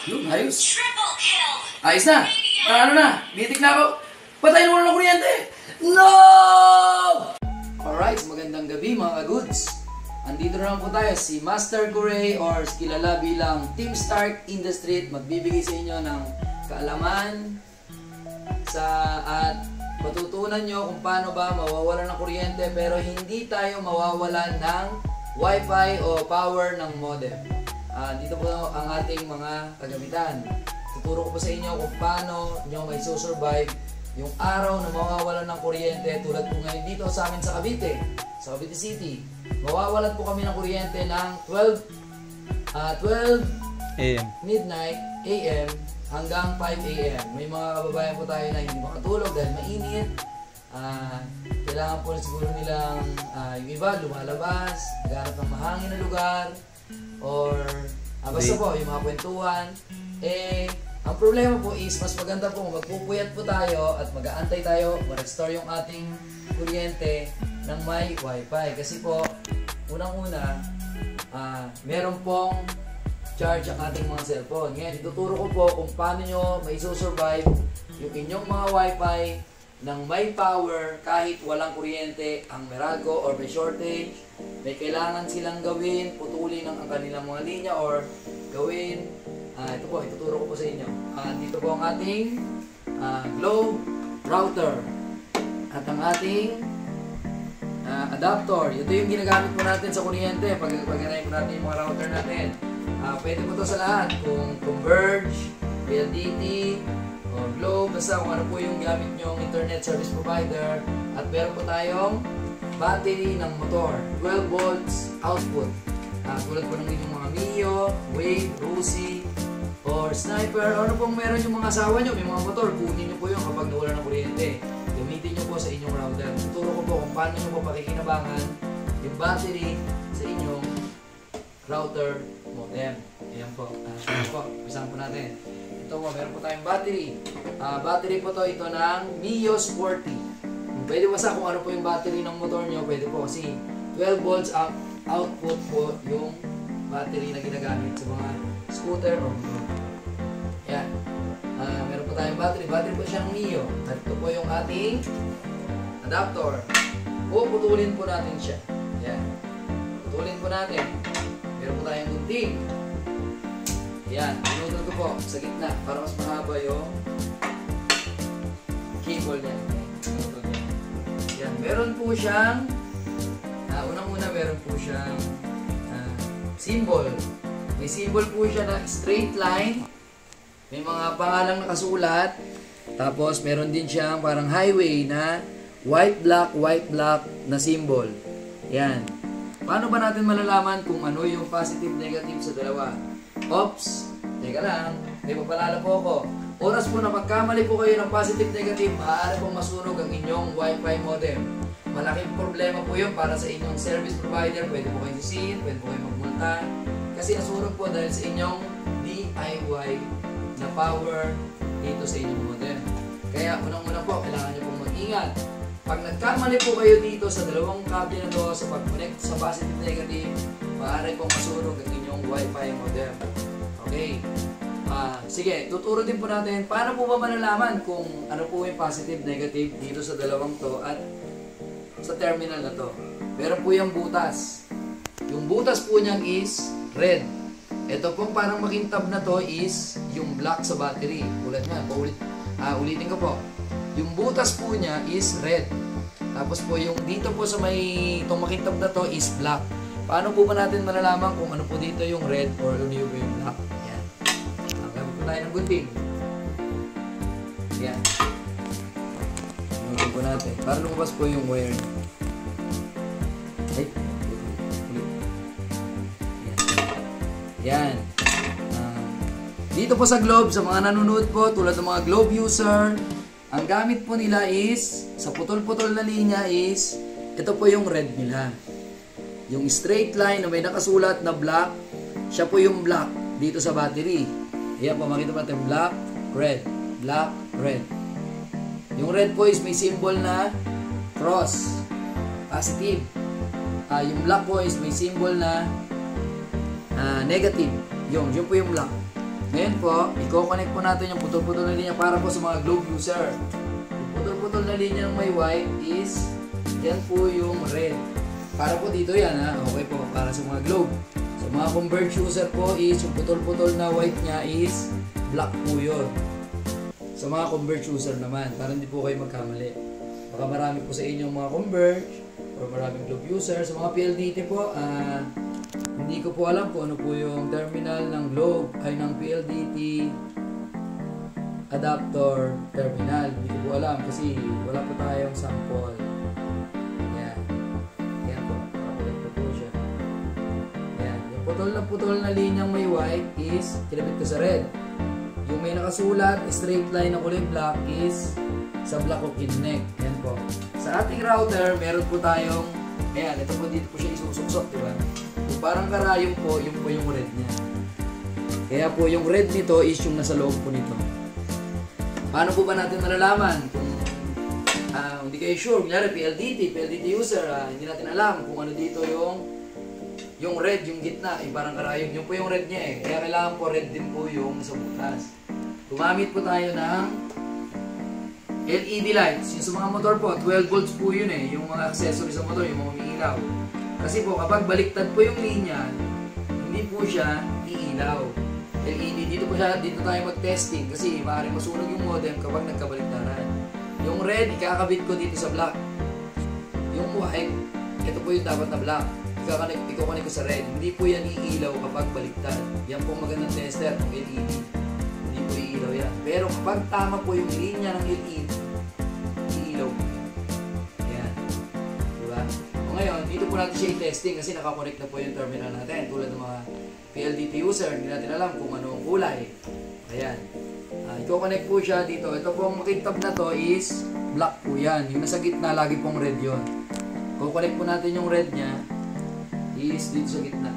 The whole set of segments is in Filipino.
Yun, ayos. Ayos na. Ano na? Bitik na ako. Patayin mo na ng kuryente. No! Alright, magandang gabi mga ka-goods. Andito na lang po tayo, si Master Gurey or kilala bilang Team Stark in the Street. Magbibigay sa inyo ng kaalaman at matutunan nyo kung paano ba mawawalan ng kuryente pero hindi tayo mawawalan ng Wi-Fi o power ng modem. Dito po ang ating mga kagamitan. Tuturo ko po sa inyo kung paano nyo may survive yung araw na mawawalan ng kuryente tulad po ngayon dito sa amin sa Cavite City. Mawawalan po kami ng kuryente ng 12 AM. midnight AM hanggang 5 AM. May mga kababayan po tayo na hindi makatulog dahil mainit. Kailangan po siguro nilang yung iba lumalabas, naghanap ng mahangin na lugar, or basta po yung mga kwentuhan. Ang problema po is mas maganda po magpupuyat po tayo at mag-aantay tayo ma-restore yung ating kuryente ng may Wi-Fi. Kasi po, unang-una, meron pong charge ang ating mga cellphone. Ngayon, ituturo ko po kung paano nyo mai-survive yung inyong mga Wi-Fi ng may power kahit walang kuryente, ang Meralco or may shortage. May kailangan silang gawin, putulin ang kanilang mga linya or gawin. Ito po, ituturo ko po sa inyo. Dito po ang ating globe router at ang ating adapter. Ito yung ginagamit po natin sa kuryente pag ganayin po natin yung mga router natin. Pwede po ito sa lahat, kung Converge, PLDT, o Globe, basta kung ano po yung gamit nyo internet service provider. At meron po tayong battery ng motor, 12 volts output. Tulad po ng inyong mga Mio, Wave, Rusi, or Sniper, o ano pong meron yung mga asawa nyo, may mga motor, kunin nyo po yun kapag nawala ng kuryente. Gamitin nyo po sa inyong router. Tuturo ko po kung paano nyo po pakikinabangan yung battery sa inyong router modem. Ayan po. Usahan po natin. Ito po, meron po tayong battery. Battery po to, ito ng Mio Sporty. Pwede po sa kung ano po yung battery ng motor nyo, pwede po kasi 12 volts output po yung battery na ginagamit sa mga scooter or motor. Yan. Meron po tayong battery. Battery po siya ng Mio. At ito po yung ating adapter. Putulin po natin siya. Yan. Putulin po natin. Meron po tayong gunting. Yan. Pinutol ko po sa gitna para mas mahaba yung cable niya. Yan. Meron po siyang unang-una meron po siyang symbol. May symbol po siya na straight line. May mga pangalang nakasulat. Tapos meron din siyang parang highway na white black na symbol. Yan. Paano ba natin malalaman kung ano yung positive negative sa dalawa? Oops, teka lang. May papalala po ako. Oras po na pagkamali po kayo ng positive negative, maaari pong masunog ang inyong Wi-Fi modem. Malaking problema po yun para sa inyong service provider. Pwede po kayo sisihin, pwede po kayo magmulta. Kasi nasunog po dahil sa inyong DIY na power dito sa inyong modem. Kaya unang-una po, kailangan nyo pong mag-ingat. Pag nagkamali po kayo dito sa dalawang kable na to sa pag-connect sa positive negative, maaari pong masunog ang inyong Wi-Fi modem. Okay. Sige, tuturo din po natin paano po ba malalaman kung ano po yung positive negative dito sa dalawang to at sa terminal na to. Meron po yung butas. Yung butas po niyan is red. Ito pong parang makintab na to is yung black sa battery. Ulit nga, ulitin ko po. Yung butas po niya is red. Tapos po yung dito po sa may itong makintab na to is black. Paano po ba natin malalaman kung ano po dito yung red or ano yung black? Yan. Gamit po tayo ng gunting. Yan. Gunting po natin. Para lumabas po yung wire. Ay. Yan. Dito po sa Globe, sa mga nanonood po, tulad ng mga Globe user, ang gamit po nila is, sa putol-putol na linya is, ito po yung red nila. Yung straight line na may nakasulat na black, siya po yung black dito sa battery. Ayan po, makita natin black, red, black, red. Yung red po is may symbol na cross, positive. Yung black po is may symbol na negative. Yun po yung black. Ngayon po, i-connect po natin yung putol-putol na linya para po sa mga globe user. Yung putol-putol na linya ng may white is, yan po yung red. Para po dito yan ha, okay po, para sa mga globe. Sa mga converge user po is, yung putol-putol na white niya is, black po yun. Sa mga converge user naman, para hindi po kayo magkamali. Baka marami po sa inyo mga converge, or maraming globe user. Sa mga PLDT po, hindi ko po alam kung ano po yung terminal ng globe ay ng PLDT adapter terminal. Hindi ko po alam kasi wala po tayong sample. Yan. Yan po. Nakakulit na po siya. Yan. Yung putol na linyang may white is kinabit ko sa red. Yung may nakasulat, straight line na kulay black is sa black ko kinect. Yan po. Sa ating router, meron po tayong, ayan, ito po dito po siya isusuksok, di ba? Yung parang karayong po, yung po yung red niya. Kaya po yung red nito is yung nasa loob po nito. Paano po ba natin malalaman? Kung hindi kayo sure, kunyari PLDT user, hindi natin alam kung ano dito yung red, yung gitna, yung parang karayong, yung po yung red niya eh. Kaya kailangan po red din po yung nasa butas. Gumamit po tayo ng LED lights. Yung sa mga motor po, 12 volts po yun eh. Yung mga accessories sa motor, yung mga umiilaw. Kasi po, kapag baliktad po yung linya, hindi po siya iilaw. LED, dito tayo mag-testing kasi maaaring masunog yung modem kapag nagkabaliktaran. Yung red, ikakabit ko dito sa black. Yung white, ito po yung dapat na black. Iko-connect ko sa red. Hindi po yan iilaw kapag baliktad. Yan po magandang tester ng LED. Hindi po iilaw yan. Pero kapag tama po yung linya ng LED, iilaw po. Ayan. Diba? O ngayon, dito po natin siya i-testing kasi nakakonect na po yung terminal natin. Tulad ng mga PLDT user, hindi natin alam kung ano ang kulay. Ayan. Iko-connect po siya dito. Ito pong makintab na to is black po yan. Yung nasa gitna, lagi pong red yun. Iko-connect po natin yung red niya is dito sa gitna.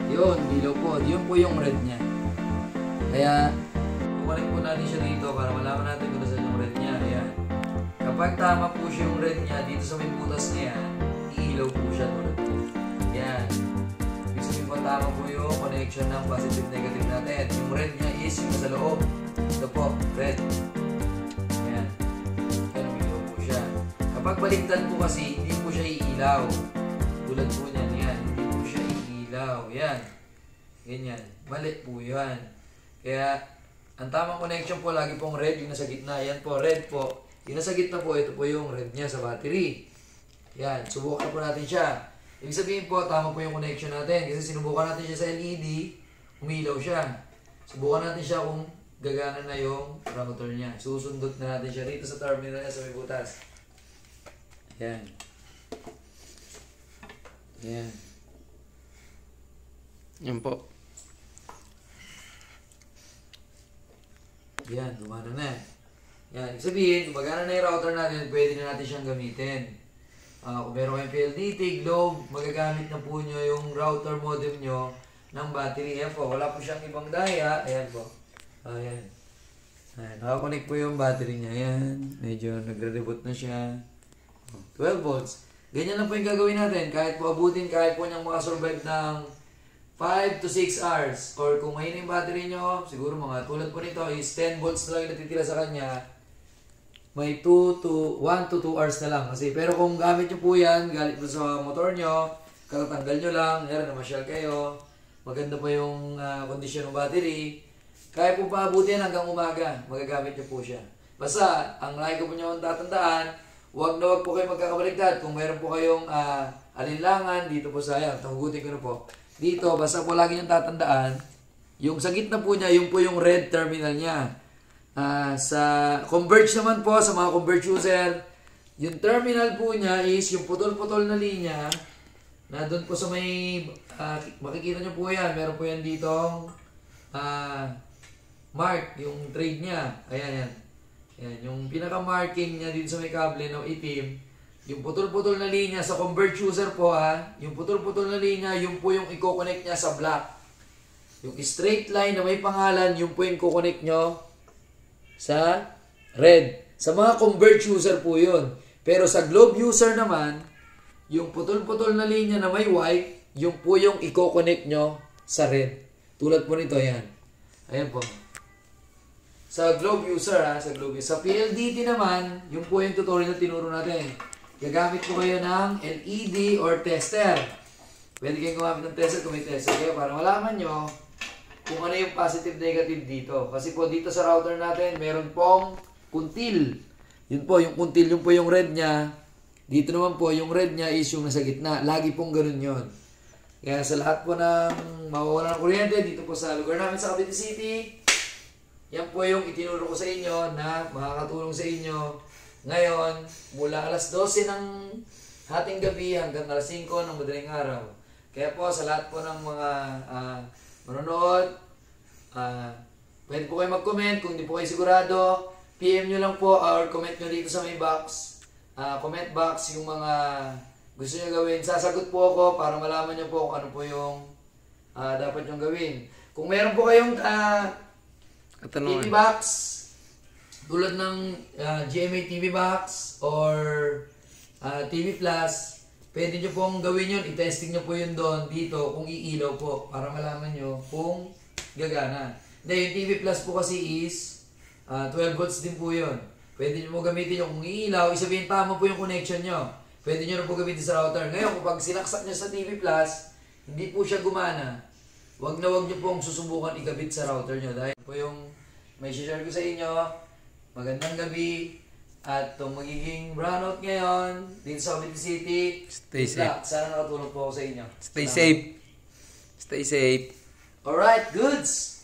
Yun, ilaw po. Yun po yung red niya. Kaya, iko-connect po natin siya dito para malaman natin kung saan yung red niya. Ayan. Kapag tama po siya yung red niya, dito sa may butas niya, iilaw po siya. Yan. Ibig sabihin po tama po yung connection ng positive-negative natin. Yung red niya is yung nasa loob. Ito po, red. Yan. Yan, umilaw po siya. Kapag baliktad po kasi, hindi po siya iilaw. Tulad po niyan, yan. Hindi po siya iilaw. Yan. Ganyan. Mali po yan. Kaya, ang tamang connection po, lagi pong red, yung nasa gitna. Yan po, red po. Yung nasa gitna po, ito po yung red niya sa battery. Yan. Subukan po natin siya. Ibig sabihin po, tama po yung connection natin. Kasi sinubukan natin siya sa LED, umilaw siya. Subukan natin siya kung gagana na yung router niya. Susundot na natin siya rito sa terminal niya sa may butas. Yan. Yan. Yan po. Yan, gumana na. Yan. Ibig sabihin, kung magana na yung router natin, pwede na natin siyang gamitin. Kung meron kayong PLDT, Globe, magagamit na po nyo yung router modem nyo ng battery. Ayan po, wala po siyang ibang daya. Ayan po. Ayan. Ayan. Nakakonect po yung battery niya. Ayan. Medyo nagre-reboot na siya. 12 volts. Ganyan lang po yung gagawin natin. Kahit po abutin, kahit po niyang makasurvive ng 5 to 6 hours. Or kung mahina yung battery nyo, siguro mga tulad po nito is 10 volts na lang yung natitira sa kanya. May 1 to 2 hours na lang. Kasi, pero kung gamit nyo po yan, galit po sa motor nyo, katatanggal nyo lang, na masyal kayo, maganda pa yung kondisyon ng battery, kaya po paabuti yan hanggang umaga, magagamit nyo po siya. Basta, ang lagi ko po nyo ang tatandaan, huwag na huwag po kayo magkakabaliktad. Kung meron po kayong alinlangan, dito po sa ayan, tahugutin ko na po. Dito, basta po lagi nyo tatandaan, yung sa gitna po niya, yung po yung red terminal niya. Sa converge naman po, sa mga converge user, yung terminal po niya is yung putol-putol na linya na doon po sa may, makikita nyo po yan, meron po yan dito mark, yung trade niya. Ayan, yan. Ayan, yung pinaka-marking niya dito sa may kable ng itim, yung putol-putol na linya sa converge user po yung putol-putol na linya, yung po yung i-connect niya sa black. Yung straight line na may pangalan, yung po yung i-connect nyo sa red. Sa mga converge user po yun. Pero sa globe user naman, yung putol-putol na linya na may white, yung po yung i-connect nyo sa red. Tulad po nito, yan. Ayan po. Sa Globe User, sa Globe User. Sa PLDT naman, yung po yung tutorial na tinuro natin. Gagamit po kayo ng LED or tester. Pwede kayong gumamit ng tester kung may tester kayo para malaman nyo kung ano yung positive negative dito. Kasi po dito sa router natin, meron pong kuntil. Yun po, yung kuntil, yun po yung red niya. Dito naman po, yung red niya is yung nasa gitna. Lagi pong ganun yun. Kaya sa lahat po ng mawawala ng kuryente, dito po sa lugar namin sa Cavite City, yan po yung itinuro ko sa inyo na makakatulong sa inyo ngayon mula alas 12 ng hating gabi hanggang alas 5 ng madaling araw. Kaya po sa lahat po ng mga manonood, pwede po kayo mag-comment. Kung hindi po kayo sigurado, PM nyo lang po or comment nyo dito sa may box. Comment box yung mga gusto nyo gawin. Sasagot po ako para malaman nyo po kung ano po yung dapat nyo gawin. Kung meron po kayong TV box, tulad ng GMA TV box or TV Plus, pwede nyo pong gawin yun. I-testing nyo po yun doon dito kung iilaw po para malaman nyo kung gagana. Yung TV Plus po kasi is 12 volts din po yun. Pwede nyo mo gamitin yung kung iilaw, isabihin tama po yung connection nyo. Pwede nyo na po gamitin sa router. Ngayon, kapag sinaksak nyo sa TV Plus, hindi po siya gumana, wag na wag nyo pong susubukan ikabit sa router nyo. Dahil po yung may share ko sa inyo, magandang gabi, at itong magiging brownout ngayon, dito sa Cavite City. Stay safe. Sana nakatulong po ako sa inyo. Stay safe. Stay safe. Alright, goods!